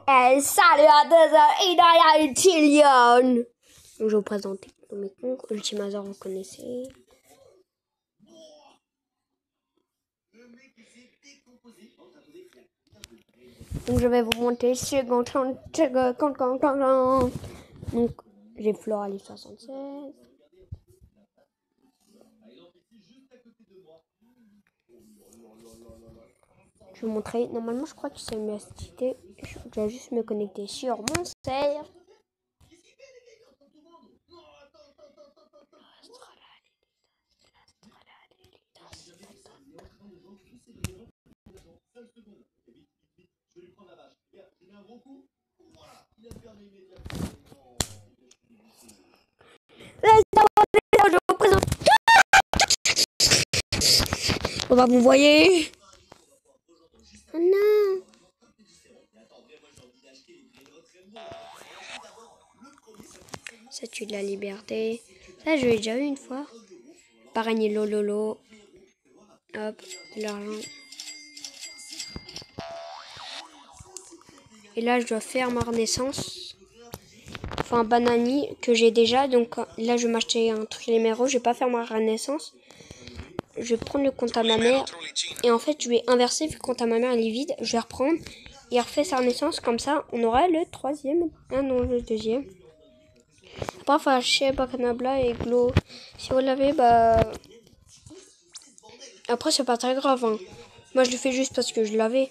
Et salut à tous, Hidaya Utilion. Donc je vais vous présenter mes conques. Ultimazor, vous connaissez. Donc je vais vous monter second. Donc j'ai Floralie 76. Je vais vous montrer. Normalement, je crois que c'est une activité. Je dois juste me connecter sur mon serveur. Je vous présente. On va vous voyez. Oh non. Statue de la liberté. Ça, je l'ai déjà eu une fois. Paragné Lololo. Hop, de l'argent. Et là, je dois faire ma renaissance. Enfin, Banani, que j'ai déjà. Donc là, je vais m'acheter un truc numéro. Je vais pas faire ma renaissance. Je vais prendre le compte à ma mère. Et en fait, je vais inverser. Vu que le compte à ma mère, il est vide. Je vais reprendre. Et refait sa renaissance. Comme ça, on aura le troisième. Ah non, le deuxième. Bref, chez Bacanabla et Glo. Si vous l'avez, bah... Après, c'est pas très grave. Hein. Moi, je le fais juste parce que je l'avais.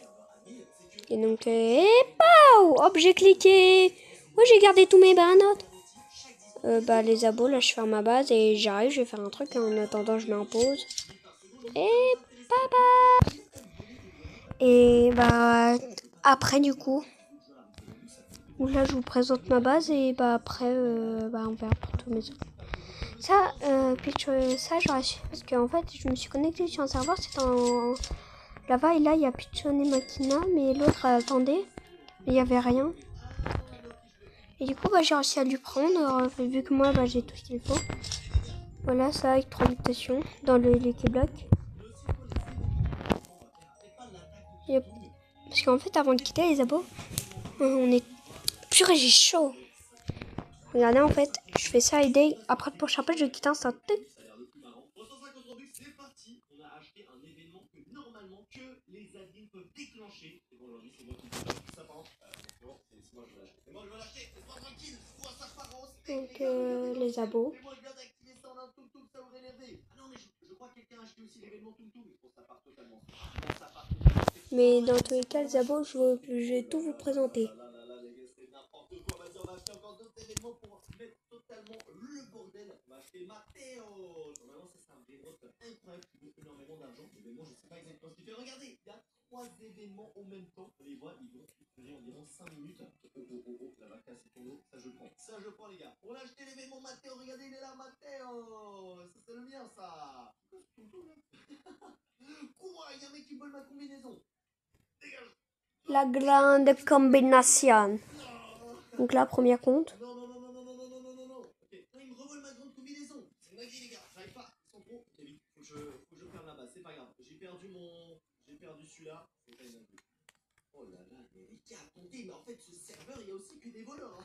Et donc, hop, j'ai cliqué. Ouais, j'ai gardé tous mes banotes. Bah, les abos, là, je fais ma base et j'arrive, je vais faire un truc. En attendant, je mets en pause. Et papa. Et bah, après, du coup, là, je vous présente ma base et bah, après, bah, on verra pour tous mes autres. Ça, ça, j'aurais su parce qu'en fait, je me suis connectée sur un serveur, c'est en... Là-bas, et là, il y a Pichon et Makina, mais l'autre attendait, mais il n'y avait rien. Et du coup, bah, j'ai réussi à lui prendre, vu que moi, bah, j'ai tout ce qu'il faut. Voilà, ça avec 3 mutations dans le Lucky Block. Parce qu'en fait, avant de quitter les abos, on est... Purée, j'ai chaud. Regardez, en fait, je fais ça et dès... Après le prochain patch, je quitte un ça. Donc, les abos. Mais dans tous les cas, les abos, je vais tout vous présenter. La grande combinaison. Donc là, premier compte. Oh là là, mais qui a raconté? Mais en fait, ce serveur, il y a aussi que des voleurs. Hein.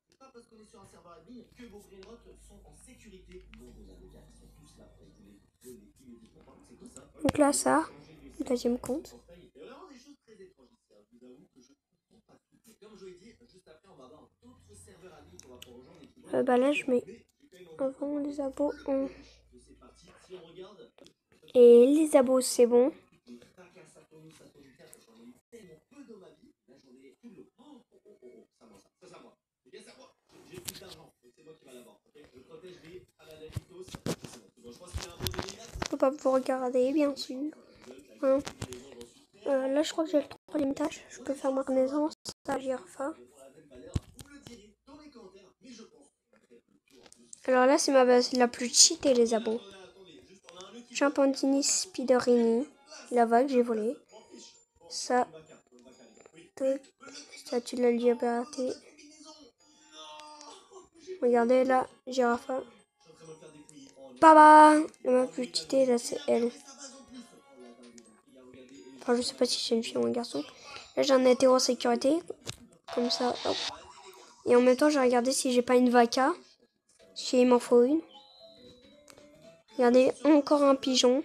C'est pas parce qu'on est sur un serveur admin que vos brainotes sont en sécurité. Donc, vos avocats sont tous là pour vous les voler immédiatement. C'est quoi ça? Donc là, ça, deuxième compte. Il y a vraiment des choses très étranges ici. Hein. Je vous avoue que je comprends pas tout. Mais comme je l'ai dit, juste après, on va avoir d'autres serveurs admin qu'on va pouvoir rejoindre. Bah là, je mets avant les abos en... Et les abos, c'est bon. Faut pas vous regarder, bien sûr. Hein. Là, je crois que j'ai le troisième tâche. Je peux faire ma renaissance. Ça, j'y refais. Alors là, c'est ma base la plus cheatée, les abos. Champantini Spiderini. La vague, j'ai volé. Ça. Statue de la liberté. Regardez là, girafe. Baba. La ma plus cheatée, là, c'est elle. Enfin, je sais pas si c'est une fille ou un garçon. Là, j'ai un hétéro sécurité. Comme ça, hop. Et en même temps, j'ai regardé si j'ai pas une vaca. Si il m'en faut une. Regardez, encore un pigeon.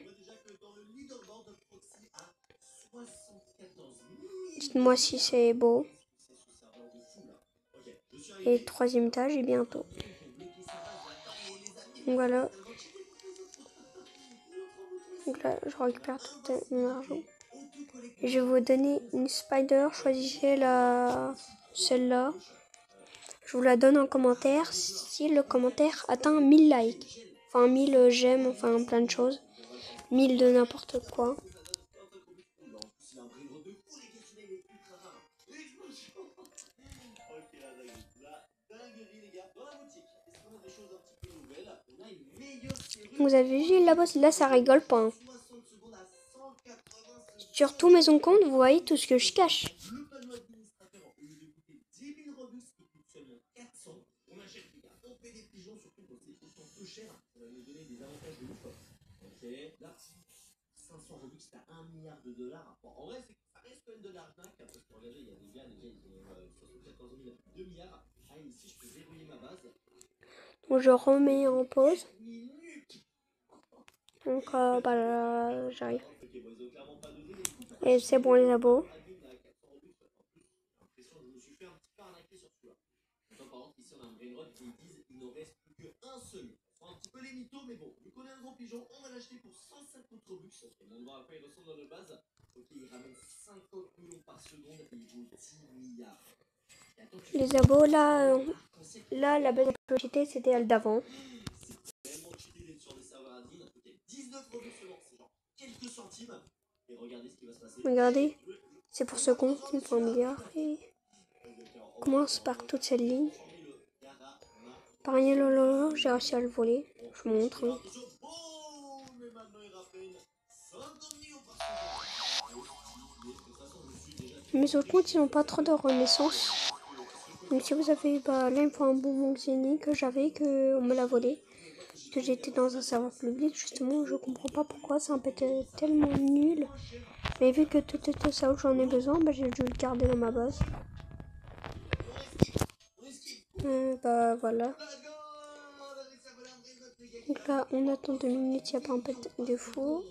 Dites-moi si c'est beau. Et troisième étage et bientôt. Donc voilà. Donc là, je récupère tout mon argent. Et je vais vous donner une spider. Choisissez celle-là. Je vous la donne en commentaire si le commentaire atteint 1000 likes. Enfin 1000 j'aime, enfin plein de choses. 1000 de n'importe quoi. Vous avez vu là-bas, là ça rigole pas. Hein. Sur tous mes comptes, vous voyez tout ce que je cache. Donc je remets en pause. Donc bah là, j'arrive. Et c'est bon les abos. Les abos là, là la belle publicité c'était elle d'avant. Regardez, c'est pour ce compte qui me fait 1 milliard et commence par toute cette ligne. Par rien lolo, j'ai réussi à le voler. Je vous montre. Hein. Mes autres comptes, ils n'ont pas trop de renaissance. Donc si vous avez, là il me faut un bonbon Xeni que j'avais, qu'on me l'a volé. Que j'étais dans un serveur public, justement, je comprends pas pourquoi, c'est un peu tellement nul. Mais vu que tout ça où j'en ai besoin, j'ai dû le garder dans ma base. Bah voilà. Donc là, on attend 2 minutes, il n'y a pas un peu de fou.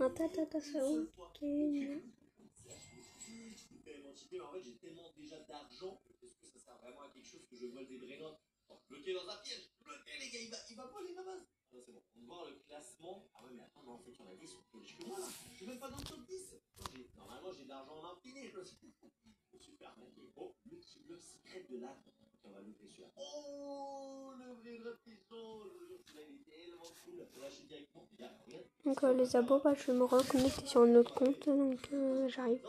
Attends, ça ok. Bloqué dans un piège. Bloqué les gars, il va voler ma base. C'est bon, on va voir le classement. Ah ouais mais attends, mais en fait il y en a 10 qui sont plus riches que moi là. Je suis même pas dans le top 10. Normalement j'ai de l'argent en infini. Super arnaqué. Oh, le secret de l'âme. On va louper celui-là. Oh, le vrai pigeon. Celui-là il est tellement cool. Lâchez directement. Donc les abos, je vais me reconnecter sur un autre compte. Donc j'arrive.